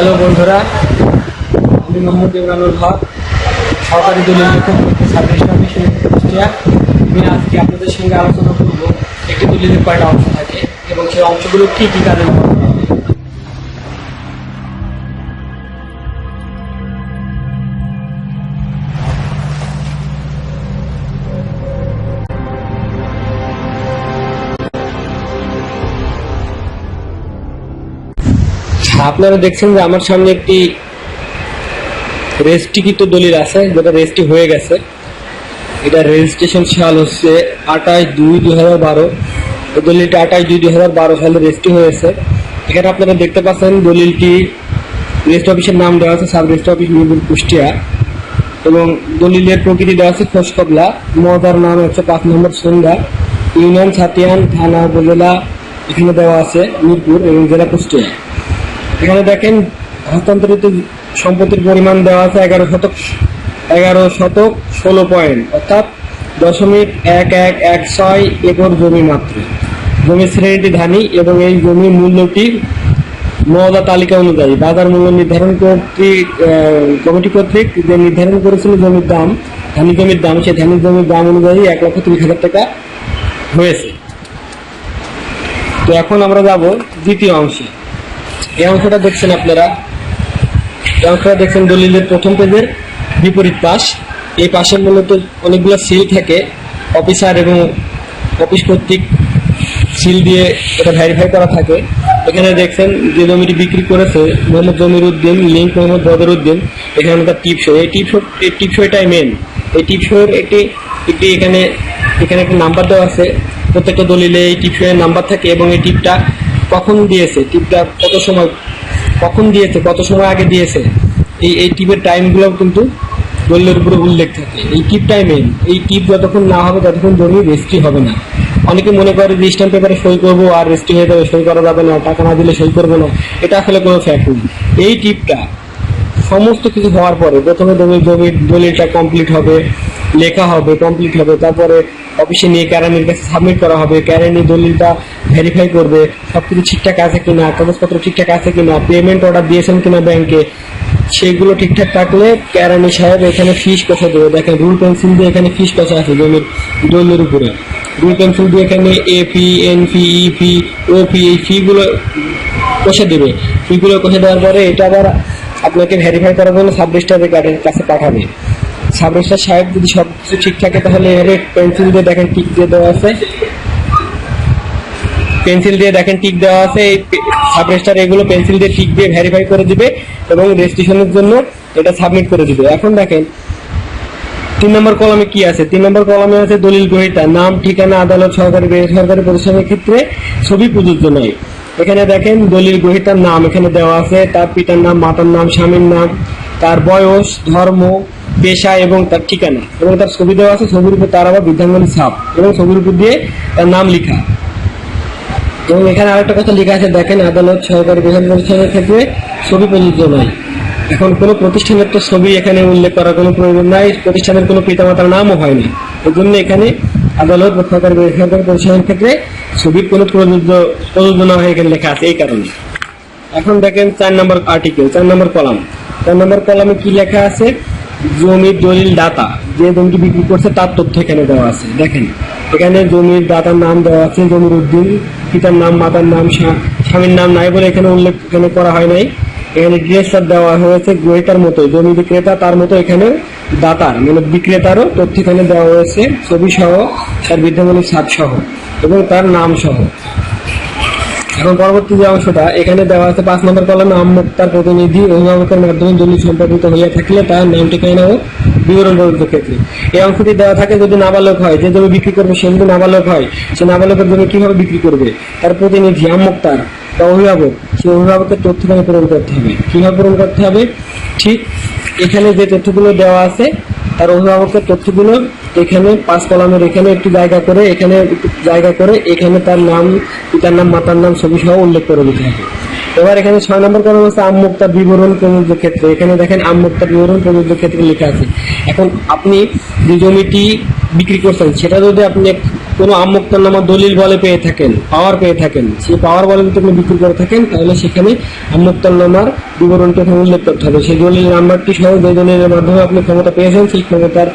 Hello বন্ধুরা, আমি মোহাম্মদ ইমরানুল হক, সরকারি দলিল সার্ভিস অফিসে কুষ্টিয়া। আমি আজকে আপনাদের সঙ্গে আলোচনা করব একটি দলিলের কয়টা অংশ থাকে এবং সেই অংশগুলো কী কী কাজে ব্যবহার করা হবে। আপনারা দেখছেন যে আমার সামনে একটি রেজিস্ট্রিকৃত দলিল আছে, যেটা রেজিস্ট্রি হয়ে গেছে। এটা রেজিস্ট্রেশন সাল হচ্ছে 28/2/2012। এই দলিলটি 28/2/2012 সালে রেজিস্ট্রি হয়েছে। এখানে আপনারা দেখতে পাচ্ছেন দলিলটি রেজিস্ট্রি অফিসের নাম দেওয়া আছে sub registry office Mirpur Kushtia, এবং দলিলের প্রকৃতি দেওয়া আছে খোস কবলা। মৌজার নাম হচ্ছে 5 নম্বর সন্ধ্যা, ইউনিয়ন ছাতিয়ান, থানা উপজেলা এখানে দেওয়া আছে মিরপুর এবং জেলা কুষ্টিয়া। এখানে দেখেন হস্তান্তরিত সম্পত্তির পরিমাণ দেওয়া আছে 11 শতক 16 পয়েন্ট, অর্থাৎ 0.1116 একর জমি মাত্র। জমির শ্রেণীটি ধানি এবং এই জমির মূল্যটি মৌজা তালিকা অনুযায়ী বাজার মূল্য নির্ধারণ কমিটি কর্তৃক যে নির্ধারণ করেছিল জমির দাম, ধানি জমির দাম, সেই ধানি জমির দাম অনুযায়ী 1,30,000 টাকা হয়েছে। তো এখন আমরা যাব দ্বিতীয় অংশে। এই অংশটা দেখছেন আপনারা, এই অংশটা দেখছেন দলিলের প্রথম পেজের বিপরীত পাশ। এই পাশে মূলত অনেকগুলো সিল থাকে, অফিসার এবং অফিস কর্তৃক সিল দিয়ে এটা ভেরিফাই করা থাকে। এখানে দেখছেন যে জমিটি বিক্রি করেছে মোহাম্মদ জমির উদ্দিন, লিঙ্ক মোহাম্মদ বদর উদ্দিন। এখানে তার টিপসই, এই টিপসইটাই মেন। এই টিপসইয়ের একটি এখানে একটা নাম্বার দেওয়া আছে। প্রত্যেকটা দলিলে এই টিপসইয়ের নাম্বার থাকে এবং এই টিপটা কখন দিয়েছে, টিপটা কখন দিয়েছে, কত সময় আগে দিয়েছে, এই টিপের টাইমগুলো কিন্তু দলিলের উপরে উল্লেখ থাকে। এই টিপটাই মেন। এই টিপ যতক্ষণ না হবে ততক্ষণ জমি রেজিস্ট্রি হবে না। অনেকে মনে করে যে স্ট্যাম্প পেপারে সই করবো আর রেজিস্ট্রি হয়ে যাবে, সই করা যাবে না, টাকা না দিলে সই করবো না। এটা আসলে কোনো ফ্যাক্ট নেই। এই টিপটা সমস্ত কিছু হওয়ার পরে প্রথমে জমির দলিলটা কমপ্লিট হবে, লেখা হবে, কমপ্লিট হবে, তারপরে অফিসে নিয়ে ক্যারানির কাছে সাবমিট করা হবে। ক্যারানি দলিলটা ভেরিফাই করবে সবকিছু ঠিকঠাক আছে কিনা, কাগজপত্র ঠিকঠাক আছে কিনা, পেমেন্ট অর্ডার দিয়েছেন কিনা ব্যাংকে, সেগুলো ঠিকঠাক থাকলে ক্যারানি সাহেব এখানে ফিস কষে দেবে। দেখেন রুল পেন্সিল দিয়ে এখানে ফিস কষা আছে জমির দলিলের উপরে। রুল পেন্সিল দিয়ে এখানে এ ফি, এন ফি, ই ফি, ও ফি, এই ফিগুলো কষে দেবে। ফিগুলো কষে দেওয়ার পরে এটা আবার আপনাকে ভেরিফাই করার জন্য সাব রেজিস্ট্রারের কাছে পাঠাবে। সাব রেজিস্ট্রার সাহেব যদি সব কিছু ঠিক থাকে তাহলে এখানে পেন্সিল দিয়ে দেখেন টিক দিয়ে দেওয়া আছে, পেন্সিল দিয়ে দেখেন টিক দেওয়া আছে। এই সাব রেজিস্ট্রার এগুলো পেন্সিল দিয়ে টিক দিয়ে ভেরিফাই করে দিবে এবং রেজিস্ট্রেশনের জন্য এটা সাবমিট করে দিবে। এখন দেখেন 3 নম্বর কলামে কি আছে। 3 নম্বর কলামে আছে দলিল গ্রহীতা, নাম, ঠিকানা, আদালত, সরকারি বেসরকারি প্রতিষ্ঠানের ক্ষেত্রে ছবি প্রযোজ্য নয়। এখানে দেখেন দলিল গ্রহীতার নাম এখানে দেওয়া আছে, তার পিতার নাম, মাতার নাম, স্বামীর নাম, তার বয়স, ধর্ম, পেশা এবং তার ঠিকানা, এবং তার ছবি দেওয়া আছে। ছবির উপর তার আবার বৃদ্ধাঙ্গুলি ছাপ এবং ছবির উপর দিয়ে তার নাম লেখা। এবং এখানে আরেকটা কথা লেখা আছে, দেখেন আদালত, সরকারি বেসরকারি প্রতিষ্ঠানের ক্ষেত্রে ছবি প্রযোজ্য নয়। এখন কোনো প্রতিষ্ঠানের তো ছবি এখানে উল্লেখ করার কোনো প্রয়োজন নাই, প্রতিষ্ঠানের কোনো পিতামাতার নামও হয়নি। এই জন্য এখানে আদালত বা সরকারি বেসরকারি প্রতিষ্ঠানের ক্ষেত্রে ছবির কোনো প্রযোজনা হয়ে এখানে লেখা আছে, এই কারণে। এখন দেখেন 4 নম্বর আর্টিকেল, 4 নম্বর কলাম। 4 নম্বর কলামে কি লেখা আছে, জমির দলিল দাতা, যে জমিটি বিক্রি করছে তার তথ্য এখানে দেওয়া আছে। দেখেন এখানে জমির দাতার নাম দেওয়া আছে জমির উদ্দিন, পিতার নাম, মাতার নাম, স্বামীর নাম নাই বলে এখানে উল্লেখ এখানে করা হয় নাই। এখানে ডিরেক্টর দেওয়া হয়েছে গ্রহীতার মতো, জমি বিক্রেতা তার মতো এখানে দাতার মানে বিক্রেতারও তথ্য এখানে দেওয়া হয়েছে, ছবি সহ, তার বিদ্যমানের ছাপ সহ এবং তার নাম সহ। এখন পরবর্তী যে অংশটা এখানে দেওয়া আছে 5 নম্বর কলামে, আমমুক্তার প্রতিনিধি অভিভাবকের মাধ্যমে দলিল সম্পাদিত হইয়া থাকলে তার নাম, ঠিকানা ও বিবরণ প্রদত্ত ক্ষেত্রে। এই অংশটি দেওয়া থাকে যদি নাবালক হয়, যে জমি বিক্রি করবে সে যদি নাবালক হয়, সে নাবালকের জমি কিভাবে বিক্রি করবে, তার প্রতিনিধি আমমুক্তার বা অভিভাবক, সেই অভিভাবকের তথ্য এখানে পূরণ করতে হবে। কিভাবে পূরণ করতে হবে, ঠিক এখানে যে তথ্যগুলো দেওয়া আছে তার অভিভাবকের তথ্যগুলো এখানে 5 কলামের এখানে একটু জায়গা করে, এখানে এখানে তার নাম, পিতার নাম, মাতার নাম, ছবি সহ উল্লেখ করে দিতে হবে। এবার এখানে 6 নম্বর কলাম আছে আমমুক্তার বিবরণ প্রযোজ্য ক্ষেত্রে। এখানে দেখেন আমমুক্তার বিবরণ প্রযোজ্য ক্ষেত্রে লেখা আছে। এখন আপনি যে জমিটি বিক্রি করছেন সেটা যদি আপনি কোনো আমোক্তনামা দলিল বলে পেয়ে থাকেন, পাওয়ার পেয়ে থাকেন, সেই পাওয়ার বলে যদি আপনি বিক্রি করে থাকেন তাহলে সেখানে আমোক্তনামার বিবরণটি এখানে উল্লেখ করতে হবে। সেই দলিল নাম্বারটি সহ যে দলিলের মাধ্যমে আপনি ক্ষমতা পেয়েছেন সেই ক্ষমতার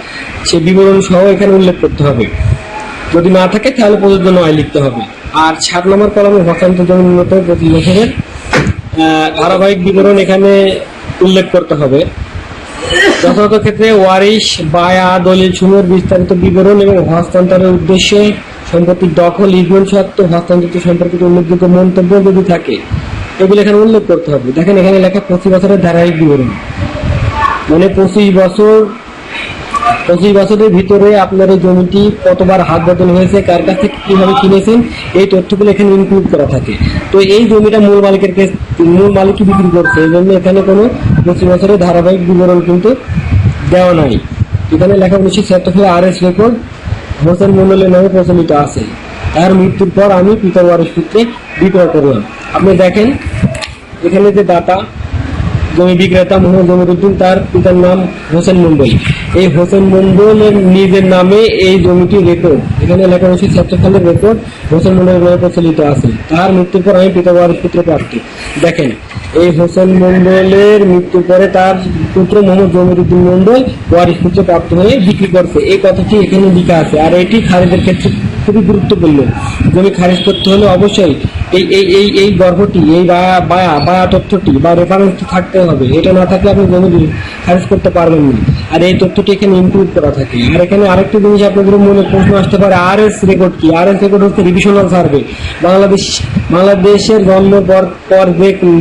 সেই বিবরণ সহ এখানে উল্লেখ করতে হবে। যদি না থাকে তাহলে প্রযোজ্য নয় লিখতে হবে। আর 7 নম্বর কলমে হস্তান্তর জমি নিম্নত প্রতি বছরের ধারাবাহিক বিবরণ এখানে উল্লেখ করতে হবে। যথাযথ ক্ষেত্রে ওয়ারিশ বায়া দলিল সমূহের বিস্তারিত বিবরণ এবং হস্তান্তরের উদ্দেশ্যে সম্পত্তির দখল ইজমেন্ট সত্ত্ব হস্তান্তর সম্পর্কিত উল্লেখযোগ্য মন্তব্য যদি থাকে এগুলো এখানে উল্লেখ করতে হবে। দেখেন এখানে লেখা 25 বছরের ধারাবাহিক বিবরণ, মানে 25 বছরের ভিতরে আপনার এই জমিটি কতবার হাত বদল হয়েছে, কার কাছ থেকে কিভাবে কিনেছেন, এই তথ্যগুলো এখানে ইনক্লুড করা থাকে। তো এই জমিটা মূল মালিকই বিক্রি করছে, এই জন্য এখানে কোনো 25 বছরের ধারাবাহিক বিবরণ কিন্তু দেওয়া নাই। এখানে লেখা 1976 RS রেকর্ড হোসেন মন্ডলের নামে প্রচলিত আছে। তার মৃত্যুর পর আমি পিতা ওয়ারিশ সূত্রে বিক্রয় করলাম। আপনি দেখেন এখানে যে দাতা জমি বিক্রেতা মোহাম্মদ জমিরুদ্দিন, তার পিতার নাম হোসেন মন্ডল। এই হোসেন মন্ডলের নিজের নামে এই জমিটি রেকর্ড, এখানে লেখা 1976 সালের রেকর্ড হোসেন মন্ডলের নামে প্রচলিত আছে। তার মৃত্যুর পর আমি পিতা ওয়ারিশ সূত্রে প্রাপ্ত। দেখেন এই হোসেন মন্ডলের মৃত্যুর পরে তার পুত্র মোহাম্মদ জমিরুদ্দিন মন্ডল ওয়ারিশ সূত্রে প্রাপ্ত হয়ে বিক্রি করছে, এই কথাটি এখানে লেখা আছে। আর এটি খারিজের ক্ষেত্রে খুবই গুরুত্বপূর্ণ। জমি খারিজ করতে হলে অবশ্যই এই গর্ভটি, এই বায়া তথ্যটি বা রেফারেন্সটি থাকতে হবে। এটা না থাকলে আপনি জমি খারিজ করতে পারবেন না। আর এই তথ্যটি এখানে ইনক্লুড করা থাকে। আর এখানে আরেকটি জিনিস আপনাদের মনে প্রশ্ন আসতে পারে, RS রেকর্ড কি? RS রেকর্ড হচ্ছে রিভিশনাল সার্ভে। বাংলাদেশের জন্মের পর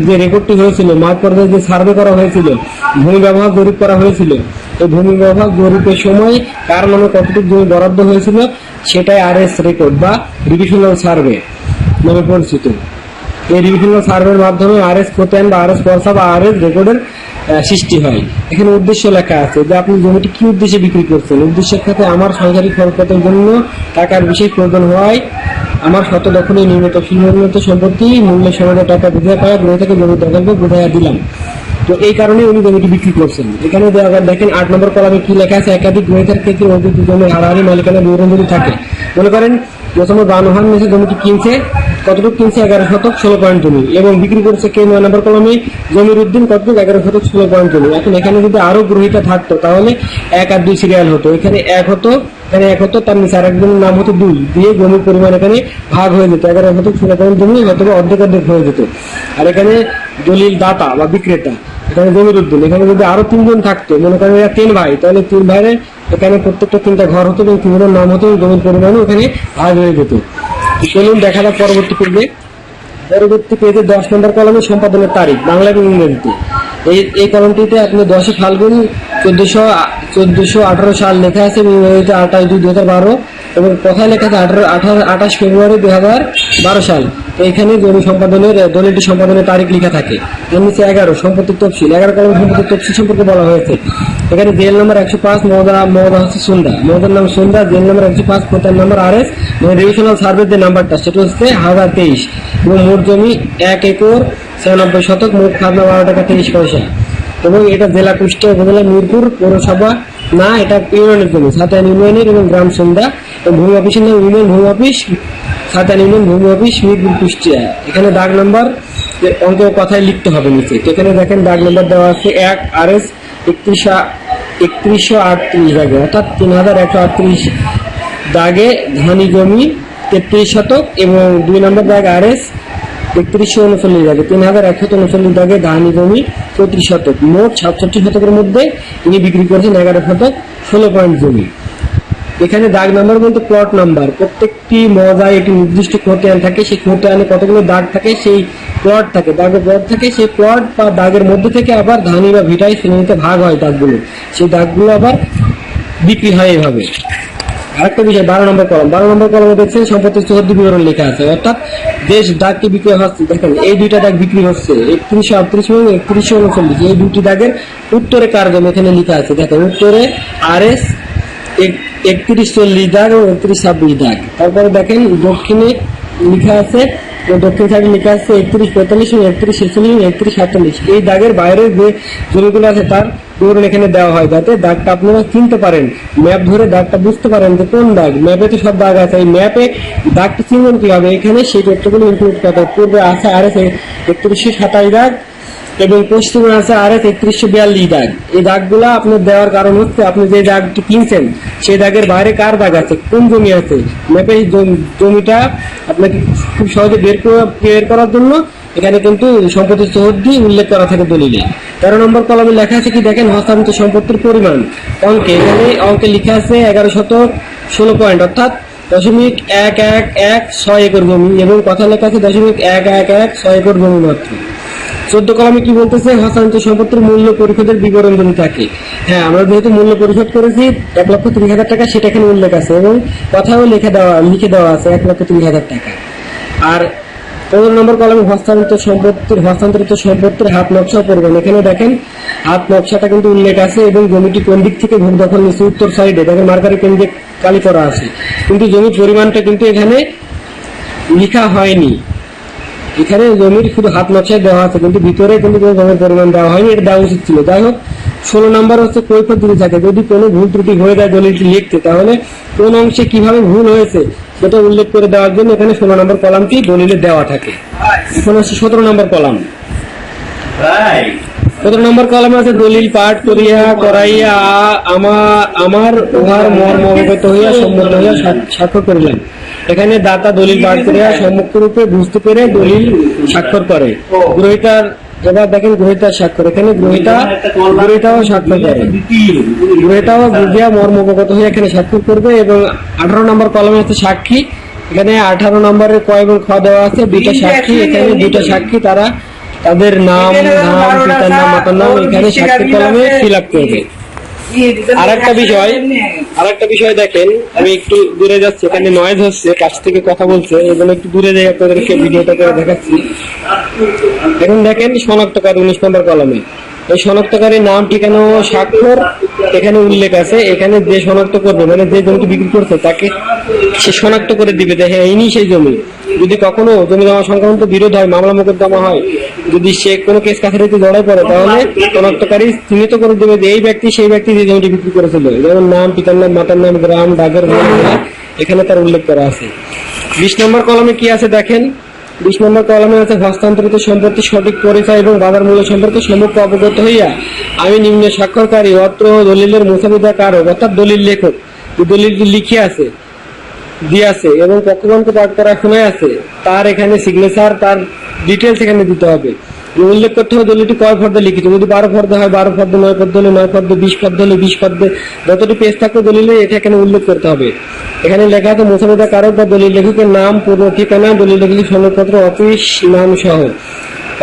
যে রেকর্ডটি হয়েছিল, মাঠ পর্যায়ে যে সার্ভে করা হয়েছিল, ভূমি ব্যবহার জরিপ করা হয়েছিল, এই ভূমি ব্যবহার জরিপের সময় কার নামে কতটুকু জমি বরাদ্দ হয়েছিল সেটাই RS রেকর্ড বা রিভিশনাল সার্ভে নামে পরিচিত। এই রিভিশনাল সার্ভের মাধ্যমে RS খতিয়ান বা RS পর্চা বা RS রেকর্ডের সৃষ্টি হয়। এখানে উদ্দেশ্য লেখা আছে যে আপনি জমিটি কি উদ্দেশ্যে বিক্রি করছেন। উদ্দেশ্যের ক্ষেত্রে আমার সাংসারিক খরচের জন্য টাকার বিশেষ প্রয়োজন হওয়ায় আমার শত দখলে নির্মিত সম্পত্তি মূল্যের সমাজে টাকা বুঝে পাওয়া গ্রহ থেকে জমি দখলকে বুঝাইয়া দিলাম। তো এই কারণে উনি জমিটি বিক্রি করছেন। এখানে দেখেন 8 নম্বর কলামে কি লেখা আছে, একাধিক গ্রহীতার ক্ষেত্রে অর্জিত জমির হারাহারি মালিকানা বিবরণ যদি থাকে। মনে করেন প্রথমে বানোহান মেসে জমিটি কিনছে, কতটুকু কিনছে 11 শতক 16 পয়েন্ট জমি, এবং বিক্রি করছে কে 9 নম্বর কলামে জমিরুদ্দিন, কতটুকু 11 শতক 16 পয়েন্ট জমি। এখন এখানে যদি আরো গ্রহীতা থাকতো তাহলে 1 আর 2 সিরিয়াল হতো। এখানে 1 হতো, তার নিচে আরেকজনের নাম হতো 2 দিয়ে জমির পরিমাণ এখানে ভাগ হয়ে যেত। 11 শতক 16 পয়েন্ট জমি হয়তো অর্ধেক হয়ে যেত। আর এখানে দলিল দাতা বা বিক্রেতা এখানে জমিরুদ্দিন, এখানে যদি আরো 3 জন থাকতো, মনে করেন এরা 3 ভাই, তাহলে 3 ভাইয়ের এখানে প্রত্যেকটা 3টা ঘর হতো এবং 3 জনের নাম হতো, জমির পরিমাণও এখানে ভাগ হয়ে যেত। চলুন দেখা যাক পরবর্তী পেজে 10 নম্বর কলমে সম্পাদনের তারিখ বাংলা এবং ইংরেজিতে। এই কলমটিতে আপনি 10 ফাল্গুন 1418 সাল লেখা আছে এবং ইংরেজিতে 28/2/2012, এবং কথায় লেখা আছে 28 ফেব্রুয়ারি 2012 সাল। তো এখানে জমি সম্পাদনের দলিলটি সম্পাদনের তারিখ লেখা থাকে। এর নিচে 11 সম্পত্তির তফসিল, 11 কলম সম্পত্তির তফসিল সম্পর্কে বলা হয়েছে। এখানে জেল নম্বর 105 মৌজা হচ্ছে সুন্দা, মৌজার নাম সুন্দা, জেল নম্বর 105, খতিয়ান নম্বর RS, রিভিশনাল সার্ভের যে নাম্বারটা সেটা হচ্ছে 1023, এবং মোট জমি 1 একর 96 শতক, মোট খাজনা 12 টাকা 30 পয়সা। এবং এটা জেলা কুষ্টিয়া, উপজেলা মিরপুর, পৌরসভা না, এটা ইউনিয়নের জমি, সাতান ইউনিয়নের, এবং গ্রাম সুন্দা। ভূমি অফিসের নাম ইউনিয়ন ভূমি অফিস, সাতান ইউনিয়ন ভূমি অফিস, মিরপুর, কুষ্টিয়া। এখানে দাগ নাম্বার অঙ্ক কথায় লিখতে হবে নিচে। তো এখানে দেখেন দাগ নাম্বার দেওয়া আছে 1 RS 3138 দাগে, অর্থাৎ 3138 দাগে ধানি জমি 33 শতক, এবং 2 নম্বর দাগ RS 3139 দাগে 3139 দাগে ধানি জমি 34 শতক, মোট 67 শতকের মধ্যে তিনি বিক্রি করেছেন 11 শতক 16 পয়েন্ট জমি। এখানে দাগ নাম্বার বলতে প্লট নাম্বার, প্রত্যেকটি মৌজায় একটি নির্দিষ্ট খতিয়ান থাকে, সেই খতিয়ানে কতগুলো দাগ থাকে, সেই প্লট থাকে, দাগের প্লট থাকে, সেই প্লট বা দাগের মধ্যে থেকে আবার ধানি বা ভিটায় শ্রেণীতে ভাগ হয় দাগগুলো, সেই দাগগুলো আবার বিক্রি হয় এইভাবে। আরেকটা বিষয় 12 নম্বর কলমে দেখছেন সম্পত্তির 74 বিবরণ লেখা আছে, অর্থাৎ দেশ দাগকে বিক্রি হচ্ছে। দেখেন এই 2টা দাগ বিক্রি হচ্ছে 3138 এবং 3139, এই 2টি দাগের উত্তরে কার জমি এখানে লেখা আছে। দেখেন উত্তরে RS 3140 দাগ এবং 3126 দাগ। তারপরে দেখেন দক্ষিণে লেখা আছে, দক্ষিণ সাইডে লেখা আছে 3145, 3146, 3147। এই দাগের বাইরে যে জমিগুলো আছে তার বিবরণ এখানে দেওয়া হয়, যাতে দাগটা আপনারা চিনতে পারেন, ম্যাপ ধরে দাগটা বুঝতে পারেন যে কোন দাগ। ম্যাপে তো সব দাগ আছে, এই ম্যাপে দাগটা চিনবেন কিভাবে, এখানে সেই তথ্যগুলো ইনক্লুড করতে। পূর্বে আছে RS 3127 দাগ এবং পশ্চিমে আছে RS 3142 দাগ। এই দাগগুলা আপনার দেওয়ার কারণ হচ্ছে আপনি যে দাগটি কিনছেন সেই দাগের বাইরে কার দাগ আছে, কোন জমি আছে, ম্যাপে জমিটা আপনাকে খুব সহজে বের করার জন্য এখানে কিন্তু সম্পত্তির চৌহদ্দি উল্লেখ করা থাকে দলিলে। 13 নম্বর কলামে লেখা আছে কি দেখেন, হস্তান্তরিত সম্পত্তির পরিমাণ অঙ্কে। এখানে অঙ্কে লেখা আছে 1116 পয়েন্ট, অর্থাৎ 0.11116 একর জমি, এবং কথা লেখা আছে 0.11116 একর জমি মাত্র। 14 কলামে কি বলতেছে, হস্তান্তরিত সম্পত্তির মূল্য পরিশোধের বিবরণ যদি থাকে। হ্যাঁ, আমরা যেহেতু মূল্য পরিশোধ করেছি 1,30,000 টাকা, সেটা এখানে উল্লেখ আছে এবং কথাও লিখে দেওয়া আছে 1,30,000 টাকা। আর 15 নম্বর কলামে হস্তান্তরিত সম্পত্তির হাত নকশা পরিমাণ। এখানে দেখেন হাত নকশাটা কিন্তু উল্লেখ আছে এবং জমিটি কোন দিক থেকে ভূ দখল নিচ্ছে, উত্তর সাইডে দেখেন মার্কারি কেন্দ্রে কালি করা আছে, কিন্তু জমির পরিমাণটা কিন্তু এখানে লেখা হয়নি। এখানে জমির শুধু হাত নকশায় দেওয়া আছে, কিন্তু ভিতরে কিন্তু কোনো জমির পরিমাণ দেওয়া হয়নি, এটা দেওয়া উচিত ছিল। যাই হোক, 16 নম্বর হচ্ছে কৈফিয়ত দিতে থাকে। যদি কোনো ভুল ত্রুটি হয়ে যায় দলিলটি লিখতে, তাহলে কোন অংশে কিভাবে ভুল হয়েছে সেটা উল্লেখ করে দেওয়ার জন্য এখানে 16 নম্বর কলামটি দলিলে দেওয়া থাকে। এখন হচ্ছে 17 নম্বর কলাম। 17 নম্বর কলামে আছে, দলিল পাঠ করাইয়া আমার উহার মর্ম অবগত হইয়া সম্মত হইয়া স্বাক্ষর করিলাম। এখানে দাতা দলিল পাঠ করিয়া সম্মুক্ত রূপে বুঝতে পেরে দলিল স্বাক্ষর করে। গ্রহীতার, এবার দেখেন গ্রহীতার স্বাক্ষর, এখানে গ্রহীতাও স্বাক্ষর করে, গ্রহীতাও বুঝিয়া মর্ম অবগত হইয়া এখানে স্বাক্ষর করবে। এবং 18 নম্বর কলামে আছে সাক্ষী। এখানে 18 নম্বরের ক এবং খ দেওয়া আছে, দুইটা সাক্ষী। এখানে দুইটা সাক্ষী, তারা তাদের নাম, পিতার নাম, মাতার নাম এখানে সাক্ষী কলমে ফিল আপ করবে। আরেকটা বিষয় দেখেন, আমি একটু দূরে যাচ্ছি, এখানে নয়েজ হচ্ছে, কাছ থেকে কথা বলছে, এজন্য একটু দূরে যাই আপনাদেরকে ভিডিওটা করে দেখাচ্ছি। এখন দেখেন শনাক্তকারী 19 নম্বর কলমে। এই শনাক্তকারীর নাম, ঠিকানা ও স্বাক্ষর এখানে উল্লেখ আছে। এখানে যে শনাক্ত করবে, মানে যে জমিটি বিক্রি করছে তাকে সে শনাক্ত করে দিবে যে হ্যাঁ ইনি সেই জমি। যদি কখনো জমি জমা সংক্রান্ত বিরোধ হয়, মামলা মোকদ্দমা হয়, যদি সে কোনো কেস কাছারিতে জড়ায় পড়ে, তাহলে শনাক্তকারী চিহ্নিত করে দেবে যে এই ব্যক্তি সেই ব্যক্তি যে জমিটি বিক্রি করেছিল। যেমন নাম, পিতার নাম, মাতার নাম, গ্রাম, ডাকের এখানে তার উল্লেখ করা আছে। 20 নম্বর কলমে কি আছে দেখেন, 20 নম্বর কলমে আছে, হস্তান্তরিত সম্পত্তির সঠিক পরিচয় এবং বাজার মূল্য সম্পর্কে সম্মুখ অবগত হইয়া আমি নিম্নে স্বাক্ষরকারী অত্র দলিলের মুসাবিদা কারক, অর্থাৎ দলিল লেখক, দলিলটি লিখে আছে দিয়ে আছে এবং পক্ষগণকে পাঠ করা শোনায় আছে, তার এখানে সিগনেচার, তার ডিটেলস এখানে দিতে হবে। উল্লেখ করতে হবে দলিলটি কয় ফর্দে লিখিত, যদি 12 ফর্দে হয় 12 ফর্দে, 9 ফর্দে হলে 9 ফর্দে, 20 ফর্দে হলে 20 ফর্দে, যতটি পেজ থাকবে দলিলে এটা এখানে উল্লেখ করতে হবে। এখানে লেখা আছে মুসাবিদা কারক বা দলিল লেখকের নাম, পূর্ণ ঠিকানা, দলিল লেখকের সনদপত্র, অফিস নাম সহ।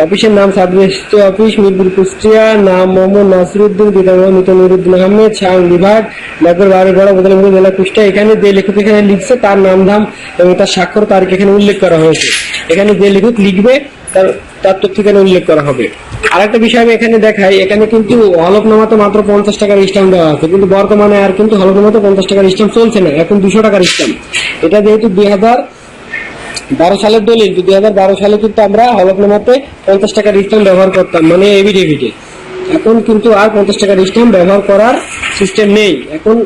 অফিসের নাম sub registry office, Mirpur, Kushtia. নাম মোহাম্মদ নাসিরউদ্দিন, পিতা মৃত নুরুদ্দিন আহমেদ, সাং বিভাগ, ডাকঘর বাড়িগড়া, বদলপুর জেলা, কুষ্টিয়া। এখানে যে লেখক এখানে লিখছে তার নাম ধাম এবং তার স্বাক্ষর তারিখ এখানে উল্লেখ করা হয়েছে। এখানে যে লেখক লিখবে তার তথ্য এখানে উল্লেখ করা হবে। আরেকটা বিষয় আমি এখানে দেখাই, এখানে কিন্তু হলফনামাতে মাত্র 50 টাকার স্ট্যাম্প দেওয়া আছে, কিন্তু বর্তমানে আর কিন্তু হলফনামাতে 50 টাকার স্ট্যাম্প চলছে না, এখন 200 টাকার স্ট্যাম্প। এটা যেহেতু 2012 সালের দলিল, 2012 সালে কিন্তু আমরা হলফনামাতে 50 টাকার স্ট্যাম্প ব্যবহার করতাম, মানে এভিডেভিটে। এখন কিন্তু আর 50 টাকার স্ট্যাম্প ব্যবহার করার সিস্টেম নেই, এখন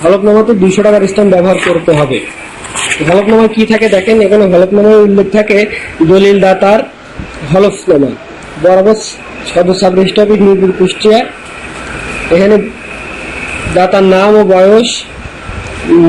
হলফনামাতে 200 টাকার স্ট্যাম্প ব্যবহার করতে হবে। হলফনামায় কি থাকে দেখেন, এখানে হলফনামায় উল্লেখ থাকে দলিল দাতার হলফনামা, বরাবর সদর sub registry office, Mirpur, Kushtia. এখানে দাতার নাম ও বয়স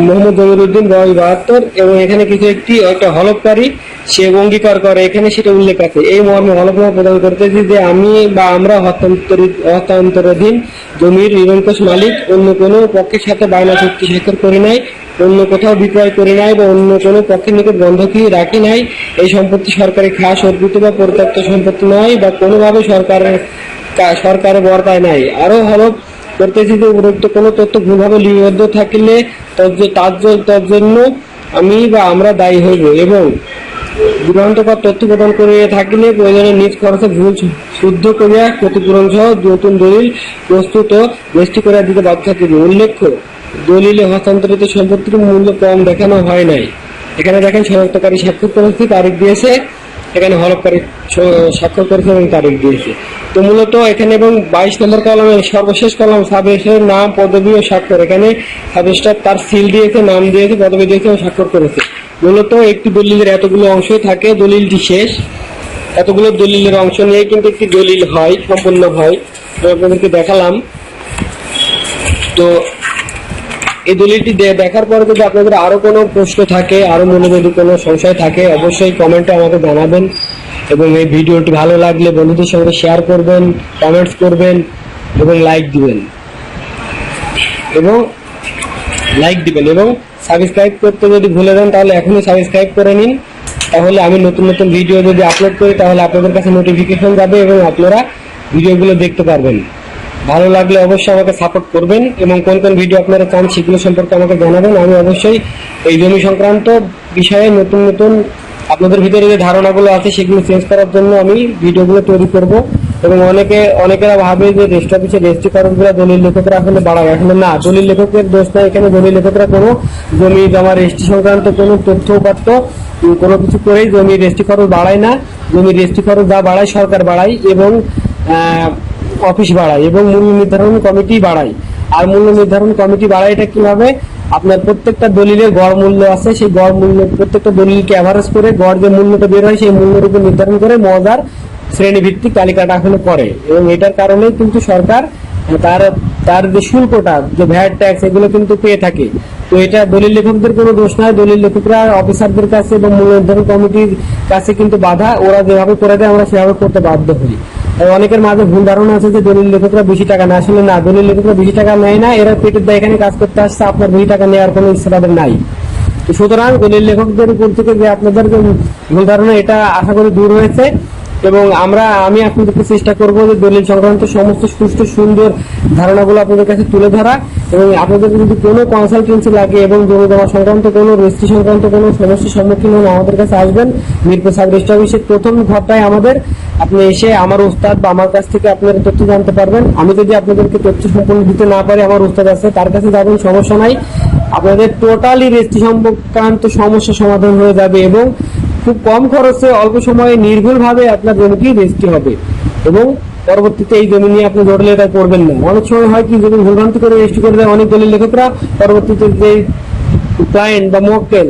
মোহাম্মদ জমিরুদ্দিন, বয়স 72, এবং এখানে কিছু একটা হলফকারী সে অঙ্গীকার করে, এখানে সেটা উল্লেখ আছে। এই মর্মে হলফনামা প্রদান করতেছি যে আমি বা আমরা হস্তান্তরাধীন জমির নিরঙ্কুশ মালিক, অন্য কোনো পক্ষের সাথে বায়না চুক্তি স্বাক্ষর করি নাই, অন্য কোথাও বিক্রয় করি নাই বা অন্য কোনো পক্ষের নিকট বন্ধকি রাখি নাই। এই সম্পত্তি সরকারি খাস, অর্পিত বা পরিত্যক্ত সম্পত্তি নয় বা কোনোভাবে সরকারের বর্তায় নাই। আরো হলফ করতেছি যে উপরোক্ত কোনো তথ্য ভুলভাবে লিপিবদ্ধ থাকলে তার জন্য আমি বা আমরা দায়ী হইব, এবং বিভ্রান্তকর তথ্য প্রদান করে থাকিলে প্রয়োজনে নিজ খরচে ভুল শুদ্ধ করিয়া ক্ষতিপূরণ সহ নতুন দলিল প্রস্তুত ও রেজিস্ট্রি করিয়া দিতে বাধ্য থাকিবে। উল্লেখ্য, দলিলে হস্তান্তরিত সম্পত্তির মূল্য কম দেখানো হয় নাই। এখানে দেখেন শনাক্তকারী স্বাক্ষর করেছে, তারিখ দিয়েছে, এখানে হলফকারী স্বাক্ষর করেছে এবং তারিখ দিয়েছে। তো মূলত এখানে এবং 22 নম্বর কলমে সর্বশেষ কলম সাব রেজিস্ট্রারের নাম, পদবি ও স্বাক্ষর, এখানে সাব রেজিস্ট্রার তার সিল দিয়েছে, নাম দিয়েছে, পদবি দিয়েছে এবং স্বাক্ষর করেছে। মূলত একটি দলিলের এতগুলো অংশ থাকে, দলিলটি শেষ, এতগুলো দলিলের অংশ নিয়ে কিন্তু একটি দলিল হয়, সম্পূর্ণ হয়। আপনাদেরকে দেখালাম। তো এই দলিলটি দেখার পরে যদি আপনাদের আরো কোনো প্রশ্ন থাকে, আরো মনে যদি কোনো সংশয় থাকে, অবশ্যই কমেন্টে আমাকে জানাবেন এবং এই ভিডিওটি ভালো লাগলে বন্ধুদের সঙ্গে শেয়ার করবেন, কমেন্টস করবেন এবং লাইক দিবেন এবং সাবস্ক্রাইব করতে যদি ভুলে যান তাহলে এখনই সাবস্ক্রাইব করে নিন। তাহলে আমি নতুন নতুন ভিডিও যদি আপলোড করি তাহলে আপনাদের কাছে নোটিফিকেশন যাবে এবং আপনারা ভিডিওগুলো দেখতে পারবেন। ভালো লাগলে অবশ্যই আমাকে সাপোর্ট করবেন এবং কোন কোন ভিডিও আপনারা চান সেগুলো সম্পর্কে আমাকে জানাবেন। আমি অবশ্যই এই জমি সংক্রান্ত বিষয়ে নতুন নতুন আপনাদের ভিতরে যে ধারণাগুলো আছে সেগুলো চেঞ্জ করার জন্য আমি ভিডিওগুলো তৈরি করব। এবং অনেকেরা ভাবে যে রেজিস্ট্রি অফিসে রেজিস্ট্রি খরচগুলো দলিল লেখকরা আসলে বাড়ায়, আসলে না, দলিল লেখকের দোষ নয়। এখানে দলিল লেখকরা কোনো জমি জমা রেজিস্ট্রি সংক্রান্ত কোনো তথ্য উপাত্ত কোনো কিছু করেই জমি রেজিস্ট্রি খরচ বাড়ায় না। জমি রেজিস্ট্রি খরচ যা বাড়ায় সরকার বাড়ায় এবং অফিস বাড়ায় এবং মূল্য নির্ধারণ কমিটি বাড়ায়। আর মূল্য নির্ধারণ কমিটি বাড়ায় এটা কিভাবে? আপনার প্রত্যেকটা দলিলের গড় মূল্য আছে, সেই গড় মূল্য প্রত্যেকটা দলিলকে অ্যাভারেজ করে গড় যে মূল্যটা বের হয় সেই মূল্যের উপর নির্ধারণ করে মৌজার শ্রেণী ভিত্তিক তালিকাটা আসলে করে। এবং এটার কারণেই কিন্তু সরকার তার যে শুল্কটা, যে ভ্যাট ট্যাক্স, এগুলো কিন্তু পেয়ে থাকে। তো এটা দলিল লেখকদের কোনো দোষ নয়। দলিল লেখকরা অফিসারদের কাছে এবং মূল্য নির্ধারণ কমিটির কাছে কিন্তু বাধা, ওরা যেভাবে করে দেয় আমরা সেভাবে করতে বাধ্য হই। অনেকের মাঝে ভুল ধারণা আছে যে দলিল লেখকরা বেশি টাকা নেয়, আসলে না, দলিল লেখকরা বেশি টাকা নেয় না। এরা পেটের দায় এখানে কাজ করতে আসছে, আপনার বেশি টাকা নেওয়ার কোনো ইচ্ছা তাদের নাই। সুতরাং দলিল লেখকদের উপর থেকে যে আপনাদের ভুল ধারণা, এটা আশা করি দূর হয়েছে। এবং আমি আপনাদেরকে চেষ্টা করবো যে দলিল সংক্রান্ত সমস্ত সুষ্ঠু সুন্দর ধারণাগুলো আপনাদের কাছে তুলে ধরা। এবং আপনাদের যদি কোনো কনসালটেন্সি লাগে এবং জমি জমা সংক্রান্ত কোনো রেজিস্ট্রি সংক্রান্ত কোনো সমস্যার সম্মুখীন হন আমাদের কাছে আসবেন। মিরপুর সাব রেজিস্ট্রি অফিসের প্রথম ঘরটায় আপনি এসে আমার ওস্তাদ বা আমার কাছ থেকে আপনারা তথ্য জানতে পারবেন। আমি যদি আপনাদেরকে তথ্য সম্পূর্ণ দিতে না পারি, আমার ওস্তাদ আছে, তার কাছে যাবেন, সমস্যা নাই। আপনাদের টোটালি রেজিস্ট্রি সংক্রান্ত সমস্যা সমাধান হয়ে যাবে এবং খুব কম খরচে অল্প সময়ে নির্ভুলভাবে আপনার জমিটি রেজিস্ট্রি হবে এবং পরবর্তীতে এই জমি নিয়ে আপনি জটিলতা করবেন না। অনেক সময় হয় কি, জমি ভুলভ্রান্তি করে রেজিস্ট্রি করে দেয় অনেক দলিল লেখকরা, পরবর্তীতে যে ক্লায়েন্ট বা মক্কেল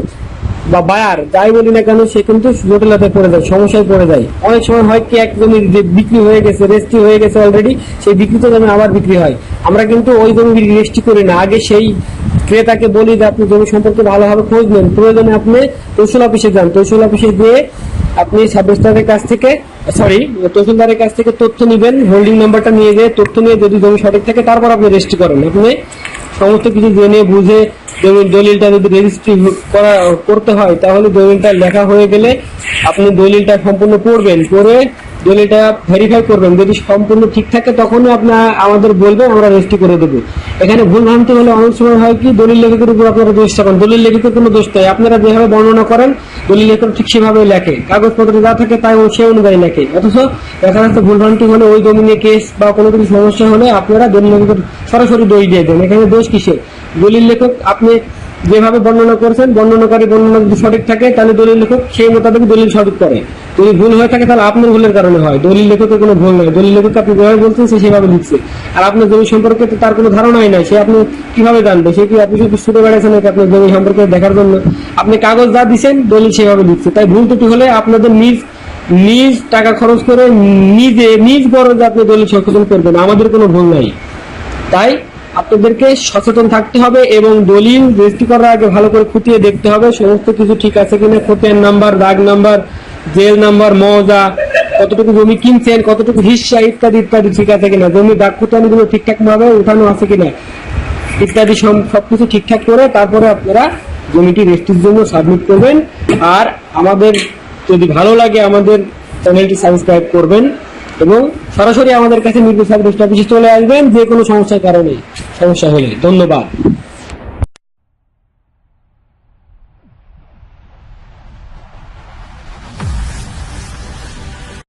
বা বায়ার যাই বলি না কেন সে কিন্তু জটিলতায় পড়ে যায়, সমস্যায় পড়ে যায়। অনেক সময় হয় কি, এক জমি যে বিক্রি হয়ে গেছে, রেজিস্ট্রি হয়ে গেছে অলরেডি, সেই বিক্রিত জমি আবার বিক্রি হয়। আমরা কিন্তু ওই জমি রেজিস্ট্রি করি না, আগে সেই ক্রেতাকে বলি যে আপনি জমি সম্পর্কে ভালোভাবে খোঁজ নেন, প্রয়োজনে আপনি তহসিল অফিসে যান, তহসিল অফিসে গিয়ে আপনি সাব রেজিস্ট্রারের কাছ থেকে তহসিলদারের কাছ থেকে তথ্য নেবেন, হোল্ডিং নাম্বারটা নিয়ে গিয়ে তথ্য নিয়ে যদি জমি সঠিক থাকে তারপর আপনি রেজিস্ট্রি করেন। আপনি সমস্ত কিছু জেনে বুঝে জমির দলিলটা যদি রেজিস্ট্রি করতে হয় তাহলে দলিলটা লেখা হয়ে গেলে আপনি দলিলটা সম্পূর্ণ পড়বেন, পড়ে দলিলটা ভেরিফাই করবেন। যদি সম্পূর্ণ ঠিক থাকে তখনই আপনি আমাদের বলবেন, আমরা রেজিস্ট্রি করে দেবো। এখানে ভুল ভ্রান্তি হলে অনেক সময় হয় কি, দলিল লেখকের উপর আপনারা দোষ চাপান। দলিল লেখকের কোনো দোষ নেই, আপনারা যেভাবে বর্ণনা করেন দলিল লেখক ঠিক সেভাবে লেখে, কাগজপত্র যা থাকে তাই সে অনুযায়ী লেখে। অথচ দেখা যাচ্ছে ভুল ভ্রান্তি হলে ওই জমি নিয়ে কেস বা কোনো কিছু সমস্যা হলে আপনারা দলিল লেখকের সরাসরি দোষ দিয়ে দেন। এখানে দোষ কিসের? দলিল লেখক আপনি যেভাবে বর্ণনা করছেন, বর্ণনাকারী বর্ণনা যদি সঠিক থাকে তাহলে দলিল লেখক সেই মোতাবেক দলিল সঠিক করে। যদি ভুল হয়ে থাকে তাহলে আপনার ভুলের কারণে হয়, দলিল লেখকের কোনো ভুল নয়। দলিল লেখক আপনি যেভাবে বলছেন সে সেভাবে লিখছে, আর আপনার জমি সম্পর্কে তো তার কোনো ধারণাই নাই, সে আপনি কিভাবে জানবে? সে কি আপনি শুধু ছুটে বেড়াচ্ছেন নাকি আপনার জমি সম্পর্কে দেখার জন্য? আপনি কাগজ যা দিচ্ছেন দলিল সেভাবে লিখছে। তাই ভুল ত্রুটি হলে আপনাদের নিজ টাকা খরচ করে নিজ গরজে আপনি দলিল সংশোধন করবেন, আমাদের কোনো ভুল নাই। তাই আপনাদেরকে সচেতন থাকতে হবে এবং দলিল রেজিস্ট্রি করার আগে ভালো করে খুঁটিয়ে দেখতে হবে সমস্ত কিছু ঠিক আছে কিনা, খতিয়ান নাম্বার, দাগ নাম্বার, জেল নাম্বার, মৌজা, কতটুকু জমি কিনছেন, কতটুকু হিস্সা ইত্যাদি ইত্যাদি ঠিক আছে কিনা, জমি দাগ খতিয়ানগুলো ঠিকঠাক ভাবে উঠানো আছে কিনা ইত্যাদি সবকিছু ঠিকঠাক করে তারপরে আপনারা জমিটি রেজিস্ট্রির জন্য সাবমিট করবেন। আর আমাদের যদি ভালো লাগে আমাদের চ্যানেলটি সাবস্ক্রাইব করবেন এবং সরাসরি আমাদের কাছে মিরপুর সাব রেজিস্ট্রি অফিসে চলে আসবেন যে কোনো সমস্যার কারণে সমস্যা হলে। ধন্যবাদ।